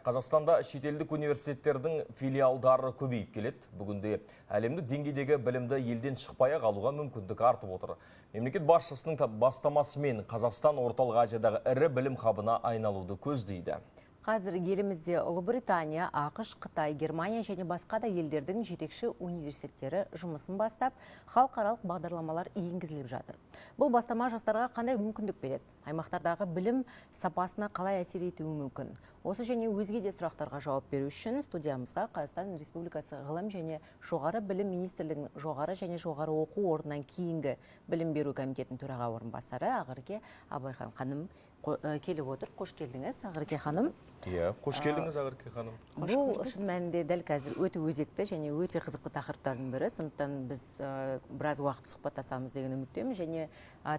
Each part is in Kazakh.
Қазақстанда шетелдік университеттердің филиалдары көбейіп келеді. Бүгінде әлемдік деңгейдегі білімді елден шықпай-ақ алуға мүмкіндік артып отыр. Мемлекет басшысының бастамасымен Қазақстан орталық Азиядағы ірі білім хабына айналуды көздейді. Қазір елімізде Ұлыбритания, ақш, Қытай, Германия және басқа да елдердің жетекші университеттері жұмысын бастап, халықаралық бағдарламалар енгізіліп жатыр. Бұл бастама жастарға қандай мүмкіндік береді? Аймақтардағы білім сапасына қалай әсер етуі мүмкін? Осы және өзге де сұрақтарға жауап беру үшін студиямызға Қазақстан Республикасы ғылым және жоғары білім министрлігінің жоғары және жоғары оқу орнынан кейінгі білім беру комитетінің төраға орынбасары Ақерке Абылайхан ханым келіп отыр. Қош келдіңіз, Ақерке ханым. Иә, қош келдіңіз, Ақерке ханым. Бұл шын мәнінде дәл қазір өте өзекті және өте қызықты тақырыптардың бірі. Сондықтан біз біраз уақыт сұхбаттасамыз деген үміттеміз және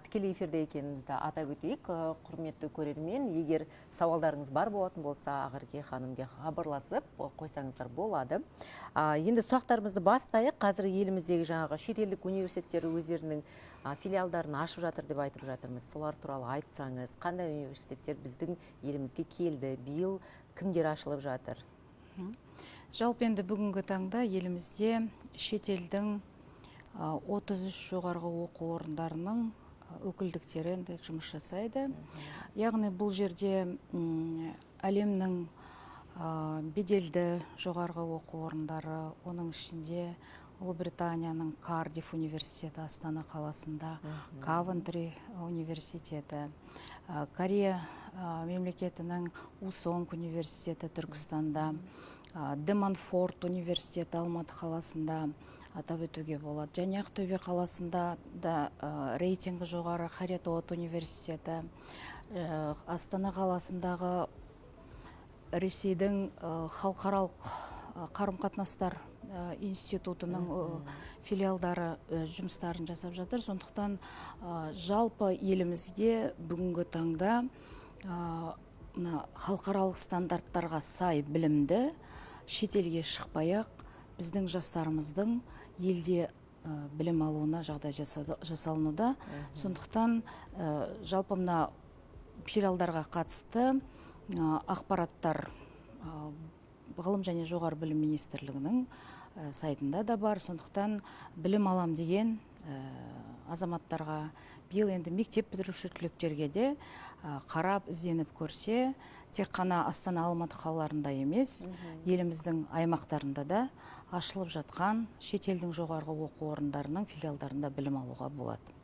тікелей эфирде екенімізді атап өтейік. Құрметті көрермен, егер сауалдарыңыз бар болатын болса, Ақерке ханымге хабарласып қойсаңыздар болады. Енді сұрақтарымызды бастайық. Қазір еліміздегі жаңағы шетелдік университеттері өздерінің филиалдарын ашып жатыр деп айтып жатырмыз. Солар туралы айтсаңыз, қандай университеттер біздің елімізге келді, биыл кімдер ашылып жатыр? Жалпы енді бүгінгі таңда елімізде шетелдің 33 жоғарғы оқу орындарының өкілдіктері жұмыс жасайды. Яғни бұл жерде әлемнің беделді жоғарғы оқу орындары, оның ішінде Ұлыбританияның Кардиф университеті Астана қаласында, Кавентри университеті, Корея мемлекетінің Усонг университеті Түркістанда, Деманфорд университеті Алматы қаласында атап өтуге болады. Және Ақтөбе қаласында да рейтингі жоғары Харьят университеті, Астана қаласындағы Ресейдің халықаралық қарым-қатынастар институтының филиалдары жұмыстарын жасап жатыр. Сондықтан жалпы елімізде бүгінгі таңда халықаралық стандарттарға сай білімді шетелге шықпай-ақ біздің жастарымыздың елде білім алуына жағдай жасалынуда. Сондықтан жалпы мына филиалдарға қатысты ақпараттар ғылым және жоғары білім министрлігінің сайтында да бар. Сондықтан білім алам деген азаматтарға биыл енді мектеп бітіруші түлектерге де қарап ізденіп көрсе, тек қана Астана, Алматы қалаларында емес, еліміздің аймақтарында да ашылып жатқан шетелдің жоғарғы оқу орындарының филиалдарында білім алуға болады.